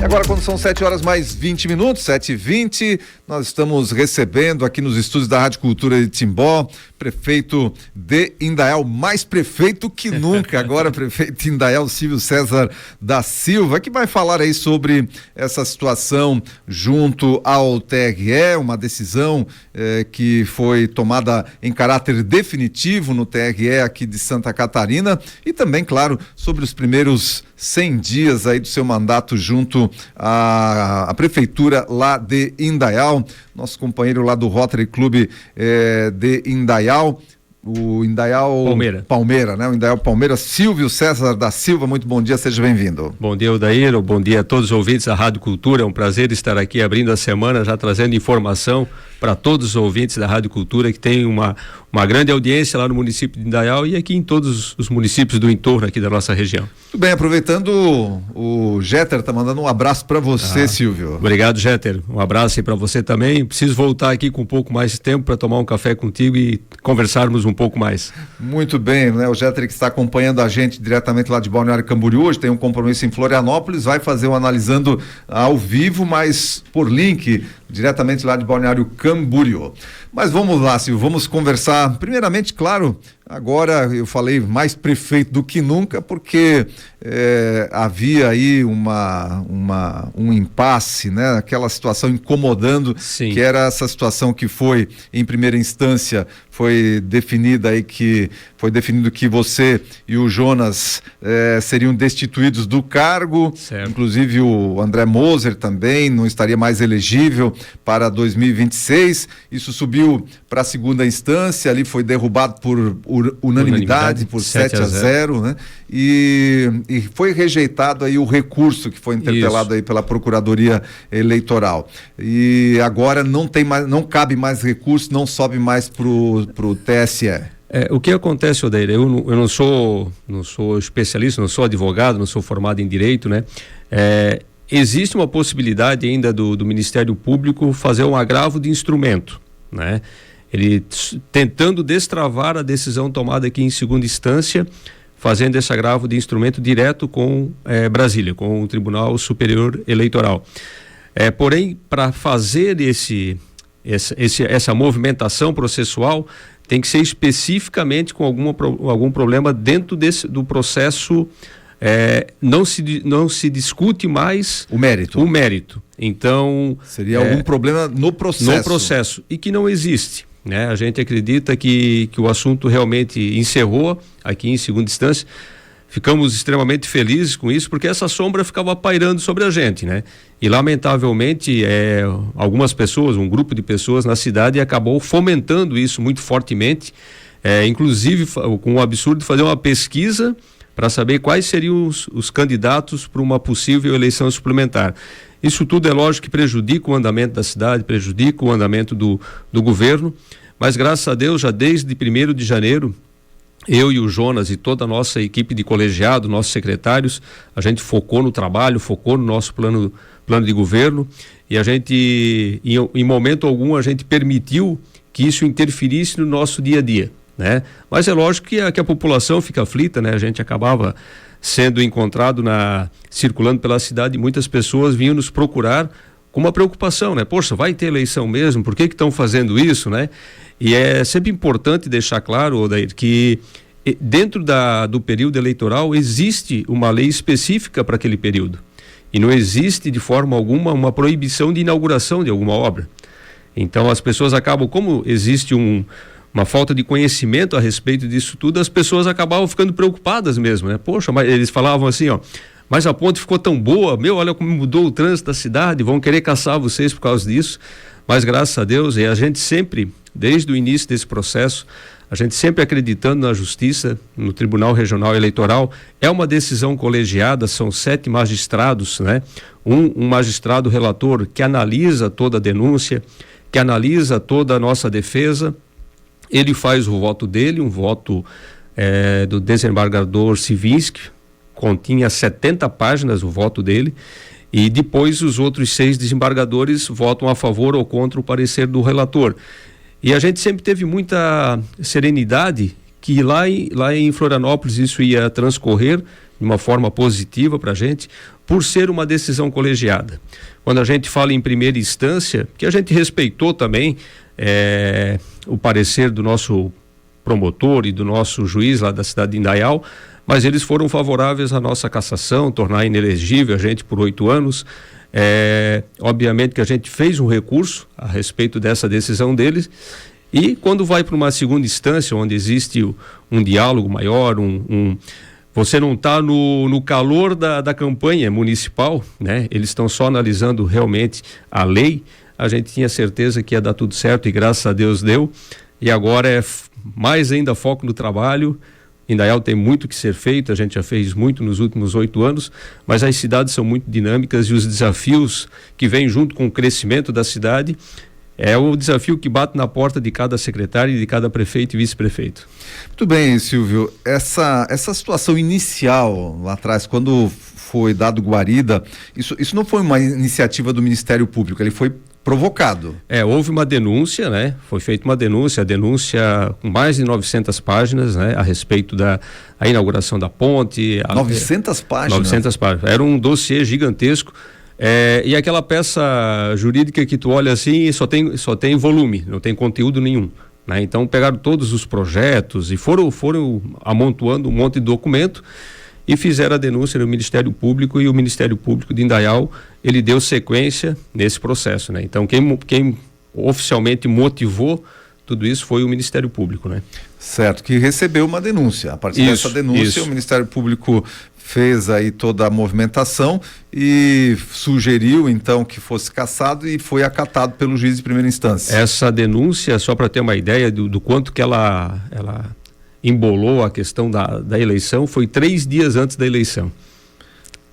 Agora, quando são 7 horas mais 20 minutos, 7h20, nós estamos recebendo aqui nos estúdios da Rádio Cultura de Timbó, prefeito de Indaial, mais prefeito que nunca, agora prefeito de Indaial, Silvio César da Silva, que vai falar aí sobre essa situação junto ao TRE, uma decisão que foi tomada em caráter definitivo no TRE aqui de Santa Catarina, e também, claro, sobre os primeiros 100 dias aí do seu mandato junto à prefeitura lá de Indaial. Nosso companheiro lá do Rotary Clube de Indaial, o Indaial Palmeira, né? O Indaial Palmeira, Silvio César da Silva, muito bom dia, seja bem-vindo. Bom dia, Odair, bom dia a todos os ouvintes da Rádio Cultura, é um prazer estar aqui abrindo a semana, já trazendo informação para todos os ouvintes da Rádio Cultura, que tem uma grande audiência lá no município de Indaial e aqui em todos os municípios do entorno aqui da nossa região. Muito bem, aproveitando, o Jeter tá mandando um abraço para você, Silvio. Obrigado, Jeter, um abraço aí para você também. Preciso voltar aqui com um pouco mais de tempo para tomar um café contigo e conversarmos um pouco mais. Muito bem, né? O Jeter, que está acompanhando a gente diretamente lá de Balneário Camboriú, hoje tem um compromisso em Florianópolis, vai fazer o Analisando ao vivo, mas por link, diretamente lá de Balneário Camboriú. Mas vamos lá, Silvio, vamos conversar. Primeiramente, claro, agora eu falei mais prefeito do que nunca, porque havia aí um impasse, né? Aquela situação incomodando. Sim. Que era essa situação que foi, em primeira instância, foi definido que você e o Jonas seriam destituídos do cargo. Certo. Inclusive o André Moser também não estaria mais elegível para 2026. Isso subiu para a segunda instância, ali foi derrubado por unanimidade por 7-0, né? E foi rejeitado aí o recurso que foi interpelado aí pela Procuradoria Eleitoral. E agora não cabe mais recurso, não sobe mais pro TSE. O que acontece, Odair, eu não sou especialista, não sou advogado, não sou formado em direito, né? Existe uma possibilidade ainda do Ministério Público fazer um agravo de instrumento, né? Ele tentando destravar a decisão tomada aqui em segunda instância, fazendo esse agravo de instrumento direto com Brasília, com o Tribunal Superior Eleitoral. Porém, para fazer essa movimentação processual, tem que ser especificamente com algum problema dentro do processo. Não se discute mais o mérito. Então seria algum problema no processo e que não existe, né? A gente acredita que o assunto realmente encerrou aqui em segunda instância. Ficamos extremamente felizes com isso, porque essa sombra ficava pairando sobre a gente, né? E lamentavelmente algumas pessoas, um grupo de pessoas na cidade acabou fomentando isso muito fortemente, inclusive com o absurdo de fazer uma pesquisa para saber quais seriam os candidatos para uma possível eleição suplementar. Isso tudo é lógico que prejudica o andamento da cidade, prejudica o andamento do governo, mas graças a Deus, já desde 1º de janeiro, eu e o Jonas e toda a nossa equipe de colegiado, nossos secretários, a gente focou no trabalho, focou no nosso plano de governo, e a gente, em momento algum, a gente permitiu que isso interferisse no nosso dia a dia, né? Mas é lógico que a população fica aflita, né? A gente acabava sendo encontrado circulando pela cidade, e muitas pessoas vinham nos procurar com uma preocupação, né? Poxa, vai ter eleição mesmo? Por que estão fazendo isso, né? E é sempre importante deixar claro, Odair, que dentro do período eleitoral existe uma lei específica para aquele período, e não existe de forma alguma uma proibição de inauguração de alguma obra. Então as pessoas acabam, como existe uma falta de conhecimento a respeito disso tudo, as pessoas acabavam ficando preocupadas mesmo, né? Poxa, mas eles falavam assim, mas a ponte ficou tão boa, olha como mudou o trânsito da cidade, vão querer caçar vocês por causa disso. Mas graças a Deus, e a gente sempre, desde o início desse processo, a gente sempre acreditando na justiça, no Tribunal Regional Eleitoral, é uma decisão colegiada, são 7 magistrados, né? Um magistrado relator que analisa toda a denúncia, que analisa toda a nossa defesa. Ele faz o voto dele, um voto do desembargador Sivinski, continha 70 páginas o voto dele, e depois os outros 6 desembargadores votam a favor ou contra o parecer do relator. E a gente sempre teve muita serenidade que lá em Florianópolis isso ia transcorrer de uma forma positiva para a gente, por ser uma decisão colegiada. Quando a gente fala em primeira instância, que a gente respeitou também o parecer do nosso promotor e do nosso juiz lá da cidade de Indaial, mas eles foram favoráveis à nossa cassação, tornar inelegível a gente por 8 anos. Obviamente que a gente fez um recurso a respeito dessa decisão deles, e quando vai para uma segunda instância, onde existe um diálogo maior, você não está no calor da campanha municipal, né? Eles estão só analisando realmente a lei. A gente tinha certeza que ia dar tudo certo e graças a Deus deu. E agora é mais ainda foco no trabalho. Indaial tem muito que ser feito, a gente já fez muito nos últimos 8 anos, mas as cidades são muito dinâmicas e os desafios que vêm junto com o crescimento da cidade é o desafio que bate na porta de cada secretário e de cada prefeito e vice-prefeito. Muito bem, Silvio. Essa situação inicial lá atrás, quando foi dado guarida, isso não foi uma iniciativa do Ministério Público, ele foi provocado. Houve uma denúncia, né? Foi feita uma denúncia, a denúncia com mais de 900 páginas, né? A respeito da inauguração da ponte. 900 páginas? 900 páginas. Era um dossiê gigantesco. E aquela peça jurídica que tu olha assim e só tem volume, não tem conteúdo nenhum, né? Então pegaram todos os projetos e foram amontoando um monte de documento e fizeram a denúncia no Ministério Público, e o Ministério Público de Indaial, ele deu sequência nesse processo, né? Então quem oficialmente motivou tudo isso foi o Ministério Público, né? Certo, que recebeu uma denúncia. A partir dessa denúncia, o Ministério Público fez aí toda a movimentação e sugeriu então que fosse cassado e foi acatado pelo juiz de primeira instância. Essa denúncia, só para ter uma ideia do quanto que ela embolou a questão da eleição, foi 3 dias antes da eleição.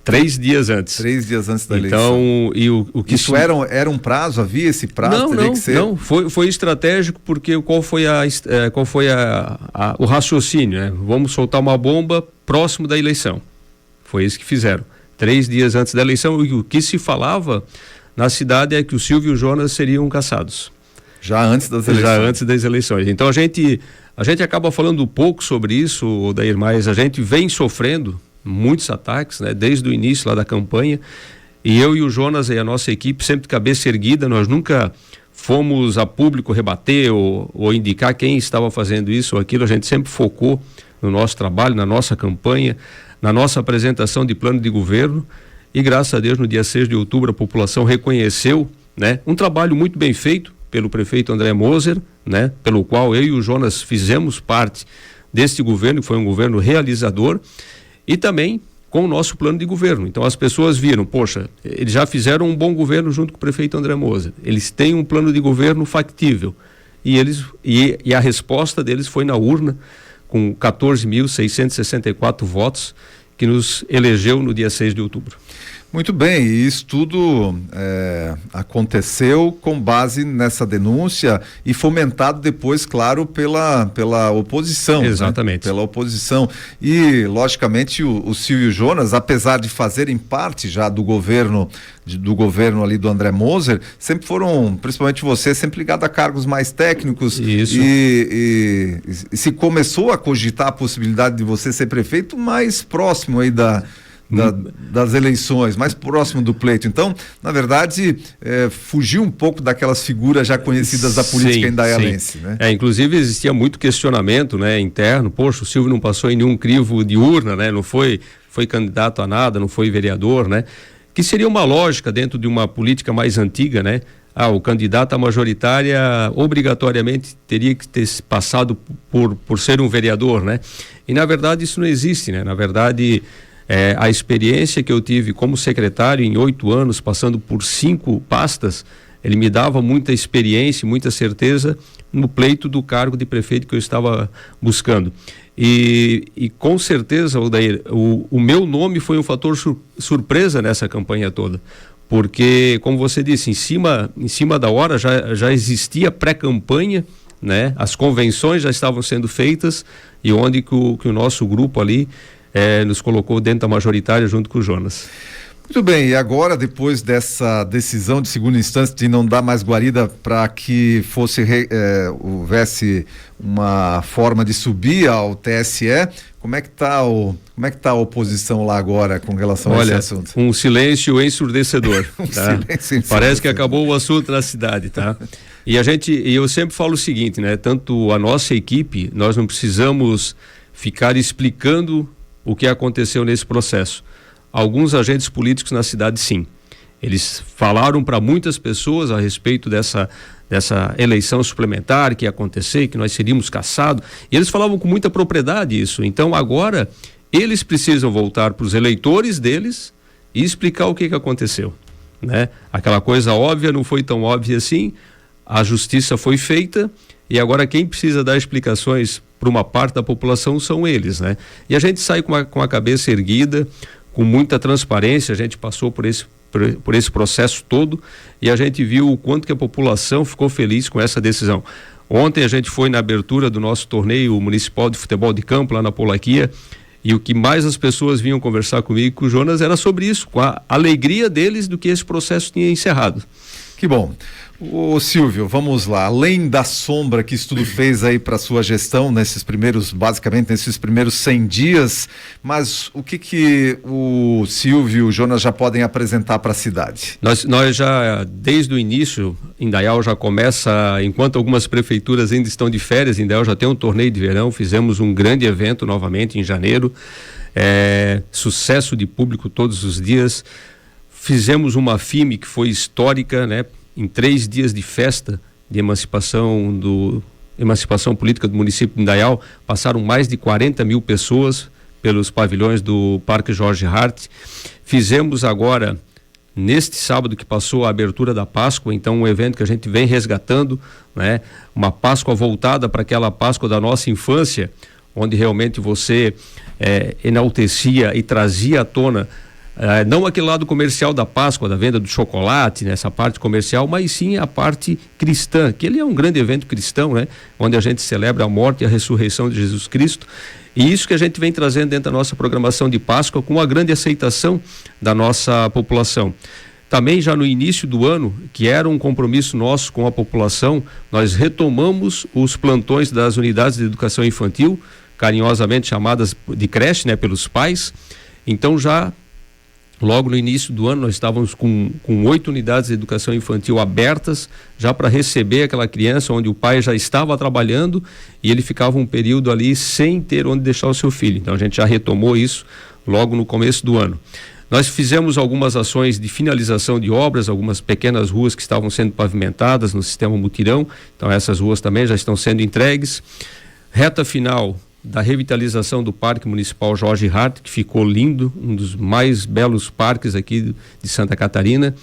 3 dias antes. 3 dias antes da eleição. Então, e o que isso era um prazo? Havia esse prazo? Não, foi estratégico, porque qual foi o raciocínio, né? Vamos soltar uma bomba próximo da eleição. Foi isso que fizeram. 3 dias antes da eleição, e o que se falava na cidade é que o Silvio e o Jonas seriam cassados. Já antes das eleições. Já antes das eleições. Então a gente acaba falando pouco sobre isso, Odair, mas a gente vem sofrendo muitos ataques, né? Desde o início lá da campanha, e eu e o Jonas e a nossa equipe sempre de cabeça erguida, nós nunca fomos a público rebater ou indicar quem estava fazendo isso ou aquilo. A gente sempre focou no nosso trabalho, na nossa campanha, na nossa apresentação de plano de governo, e graças a Deus no dia 6 de outubro a população reconheceu, né, um trabalho muito bem feito pelo prefeito André Moser, né, pelo qual eu e o Jonas fizemos parte deste governo, que foi um governo realizador, e também com o nosso plano de governo. Então as pessoas viram, poxa, eles já fizeram um bom governo junto com o prefeito André Moser, eles têm um plano de governo factível, e a resposta deles foi na urna, com 14.664 votos, que nos elegeu no dia 6 de outubro. Muito bem, e isso tudo aconteceu com base nessa denúncia e fomentado depois, claro, pela oposição. Exatamente. Né? Pela oposição. E, logicamente, o Silvio e o Jonas, apesar de fazerem parte já do governo ali do André Moser, sempre foram, principalmente você, sempre ligado a cargos mais técnicos. Isso. E se começou a cogitar a possibilidade de você ser prefeito mais próximo aí das eleições, mais próximo do pleito. Então, na verdade, fugiu um pouco daquelas figuras já conhecidas da política indaialense, né? Inclusive existia muito questionamento, né, interno. Poxa, o Silvio não passou em nenhum crivo de urna, né? Não foi candidato a nada, não foi vereador, né? Que seria uma lógica dentro de uma política mais antiga, né? O candidato à majoritária obrigatoriamente teria que ter passado por ser um vereador, né? E na verdade isso não existe, né? Na verdade, a experiência que eu tive como secretário em 8 anos, passando por 5 pastas, ele me dava muita experiência, muita certeza no pleito do cargo de prefeito que eu estava buscando. E com certeza, Odair, o meu nome foi um fator surpresa nessa campanha toda, porque, como você disse, em cima da hora já existia pré-campanha, né? As convenções já estavam sendo feitas, e onde que o nosso grupo ali nos colocou dentro da majoritária junto com o Jonas. Muito bem, e agora, depois dessa decisão de segunda instância de não dar mais guarida para que houvesse uma forma de subir ao TSE, como é que está Como é que está a oposição lá agora com relação a esse assunto? Um silêncio ensurdecedor. Tá? Silêncio Parece que acabou o assunto na cidade, tá? E eu sempre falo o seguinte, né? Tanto a nossa equipe, nós não precisamos ficar explicando o que aconteceu nesse processo. Alguns agentes políticos na cidade, sim. Eles falaram para muitas pessoas a respeito dessa eleição suplementar que ia acontecer e que nós seríamos caçados. E eles falavam com muita propriedade isso. Então agora eles precisam voltar para os eleitores deles e explicar o que aconteceu, né? Aquela coisa óbvia não foi tão óbvia assim. A justiça foi feita e agora quem precisa dar explicações para uma parte da população são eles, né? E a gente sai com a cabeça erguida, com muita transparência. A gente passou por esse processo todo e a gente viu o quanto que a população ficou feliz com essa decisão. Ontem a gente foi na abertura do nosso torneio municipal de futebol de campo lá na Polaquia e o que mais as pessoas vinham conversar comigo com o Jonas era sobre isso, com a alegria deles do que esse processo tinha encerrado. Que bom. Ô Silvio, vamos lá, além da sombra que isso tudo fez aí para sua gestão basicamente nesses primeiros 100 dias, mas o que o Silvio e o Jonas já podem apresentar para a cidade? Nós já, desde o início, Indaial já começa, enquanto algumas prefeituras ainda estão de férias, Indaial já tem um torneio de verão, fizemos um grande evento novamente em janeiro, sucesso de público todos os dias, fizemos uma FIME que foi histórica, né? Em 3 dias de festa de emancipação política do município de Indaial, passaram mais de 40 mil pessoas pelos pavilhões do Parque Jorge Hart. Fizemos agora, neste sábado que passou, a abertura da Páscoa, então um evento que a gente vem resgatando, né? Uma Páscoa voltada para aquela Páscoa da nossa infância, onde realmente você enaltecia e trazia à tona não aquele lado comercial da Páscoa, da venda do chocolate, nessa parte comercial, mas sim a parte cristã, que ele é um grande evento cristão, né? Onde a gente celebra a morte e a ressurreição de Jesus Cristo. E isso que a gente vem trazendo dentro da nossa programação de Páscoa com a grande aceitação da nossa população. Também já no início do ano, que era um compromisso nosso com a população, nós retomamos os plantões das unidades de educação infantil, carinhosamente chamadas de creche, né? Pelos pais. Então já logo no início do ano, nós estávamos com 8 unidades de educação infantil abertas, já para receber aquela criança onde o pai já estava trabalhando e ele ficava um período ali sem ter onde deixar o seu filho. Então a gente já retomou isso logo no começo do ano. Nós fizemos algumas ações de finalização de obras, algumas pequenas ruas que estavam sendo pavimentadas no sistema mutirão, então essas ruas também já estão sendo entregues. Reta final da revitalização do Parque Municipal Jorge Hart, que ficou lindo, um dos mais belos parques aqui de Santa Catarina.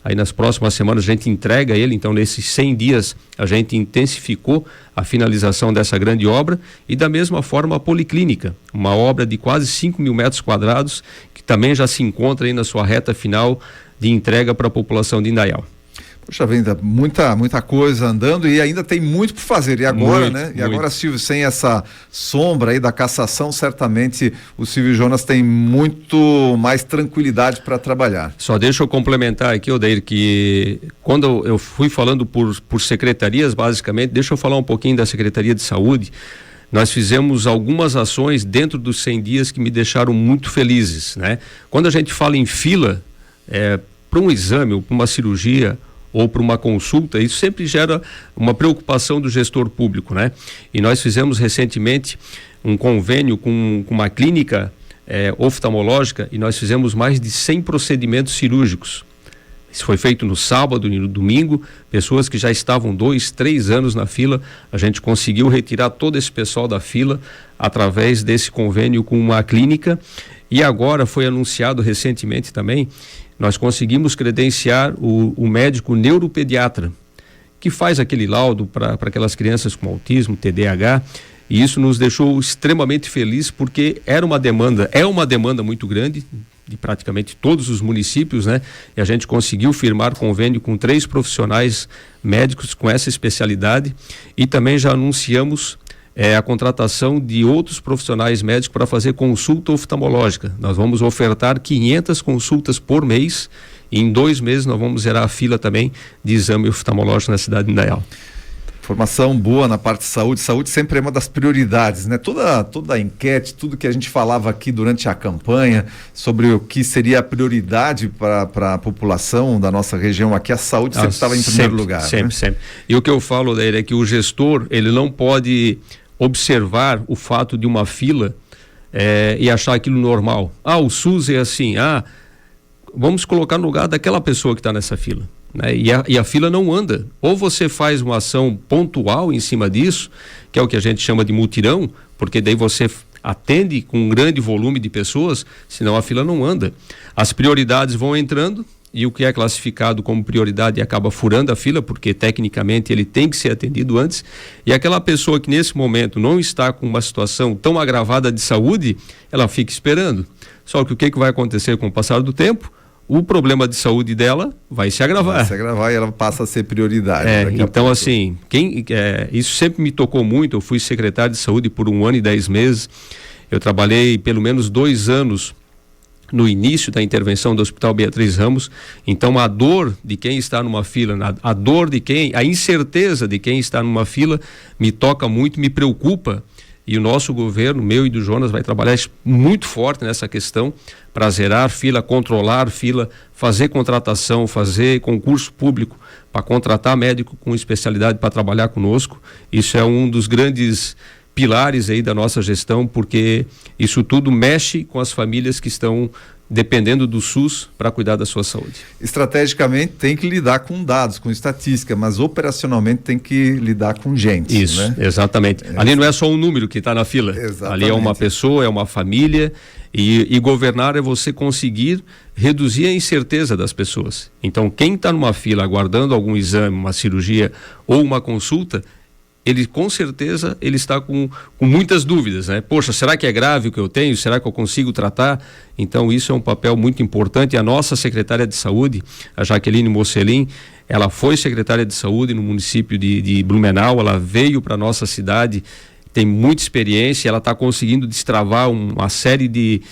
Aí nas próximas semanas a gente entrega ele, então nesses 100 dias a gente intensificou a finalização dessa grande obra e da mesma forma a Policlínica, uma obra de quase 5 mil metros quadrados, que também já se encontra aí na sua reta final de entrega para a população de Indaial. Poxa vida, muita coisa andando e ainda tem muito por fazer. E agora, né? E agora, Silvio, sem essa sombra aí da cassação, certamente o Silvio e Jonas têm muito mais tranquilidade para trabalhar. Só deixa eu complementar aqui, Odair, que quando eu fui falando por secretarias, basicamente, deixa eu falar um pouquinho da Secretaria de Saúde. Nós fizemos algumas ações dentro dos 100 dias que me deixaram muito felizes, né? Quando a gente fala em fila, para um exame ou para uma cirurgia ou para uma consulta, isso sempre gera uma preocupação do gestor público, né? E nós fizemos recentemente um convênio com uma clínica oftalmológica e nós fizemos mais de 100 procedimentos cirúrgicos. Isso foi feito no sábado e no domingo, pessoas que já estavam 2, 3 anos na fila, a gente conseguiu retirar todo esse pessoal da fila através desse convênio com uma clínica e agora foi anunciado recentemente também, nós conseguimos credenciar o médico neuropediatra, que faz aquele laudo para aquelas crianças com autismo, TDAH, e isso nos deixou extremamente felizes porque é uma demanda muito grande de praticamente todos os municípios, né? E a gente conseguiu firmar convênio com 3 profissionais médicos com essa especialidade e também já anunciamos a contratação de outros profissionais médicos para fazer consulta oftalmológica. Nós vamos ofertar 500 consultas por mês e em 2 meses nós vamos zerar a fila também de exame oftalmológico na cidade de Indaial. Informação boa na parte de saúde. Saúde sempre é uma das prioridades, né? Toda a enquete, tudo que a gente falava aqui durante a campanha sobre o que seria a prioridade para a população da nossa região aqui, a saúde sempre estava em primeiro lugar. Sempre. E o que eu falo dele é que o gestor, ele não pode observar o fato de uma fila e achar aquilo normal. O SUS é assim, vamos colocar no lugar daquela pessoa que está nessa fila. Né? E a fila não anda. Ou você faz uma ação pontual em cima disso, que é o que a gente chama de mutirão, porque daí você atende com um grande volume de pessoas, senão a fila não anda. As prioridades vão entrando e o que é classificado como prioridade acaba furando a fila, porque tecnicamente ele tem que ser atendido antes, e aquela pessoa que nesse momento não está com uma situação tão agravada de saúde, ela fica esperando. Só que o que vai acontecer com o passar do tempo? O problema de saúde dela vai se agravar. Vai se agravar e ela passa a ser prioridade. Então, assim, isso sempre me tocou muito. Eu fui secretário de saúde por 1 ano e 10 meses. Eu trabalhei pelo menos 2 anos no início da intervenção do Hospital Beatriz Ramos. Então, a dor de quem está numa fila, a incerteza de quem está numa fila me toca muito, me preocupa. E o nosso governo, meu e do Jonas, vai trabalhar muito forte nessa questão para zerar fila, controlar fila, fazer contratação, fazer concurso público para contratar médico com especialidade para trabalhar conosco. Isso é um dos grandes pilares aí da nossa gestão, porque isso tudo mexe com as famílias que estão dependendo do SUS para cuidar da sua saúde. Estrategicamente tem que lidar com dados, com estatística, mas operacionalmente tem que lidar com gente. Isso, né? Exatamente. Ali não é só um número que está na fila. Exatamente. Ali é uma pessoa, é uma família, e governar é você conseguir reduzir a incerteza das pessoas. Então, quem está numa fila aguardando algum exame, uma cirurgia ou uma consulta, ele com certeza ele está com muitas dúvidas, né? Poxa, será que é grave o que eu tenho? Será que eu consigo tratar? Então isso é um papel muito importante. A nossa secretária de saúde, a Jaqueline Mocelin, ela foi secretária de saúde no município de Blumenau, ela veio para a nossa cidade, tem muita experiência, ela está conseguindo destravar uma série de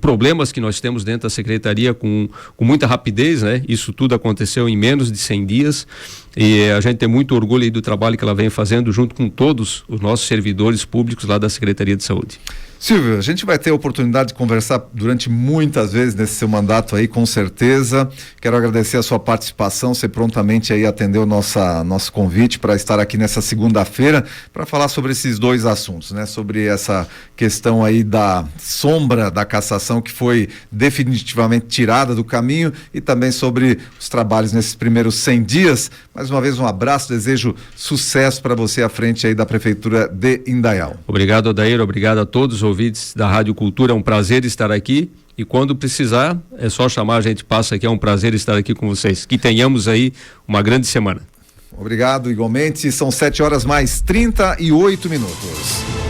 problemas que nós temos dentro da secretaria com muita rapidez, né? Isso tudo aconteceu em menos de 100 dias e a gente tem muito orgulho aí do trabalho que ela vem fazendo junto com todos os nossos servidores públicos lá da Secretaria de Saúde. Silvio, a gente vai ter a oportunidade de conversar durante muitas vezes nesse seu mandato aí, com certeza. Quero agradecer a sua participação, você prontamente aí atendeu nosso convite para estar aqui nessa segunda-feira para falar sobre esses 2 assuntos, né? Sobre essa questão aí da sombra da cassação que foi definitivamente tirada do caminho e também sobre os trabalhos nesses primeiros 100 dias. Mais uma vez um abraço, desejo sucesso para você à frente aí da Prefeitura de Indaial. Obrigado, Odair, obrigado a todos os ouvintes da Rádio Cultura, é um prazer estar aqui e quando precisar é só chamar, a gente passa aqui, é um prazer estar aqui com vocês. Que tenhamos aí uma grande semana. Obrigado, igualmente, são 7h mais 38 minutos.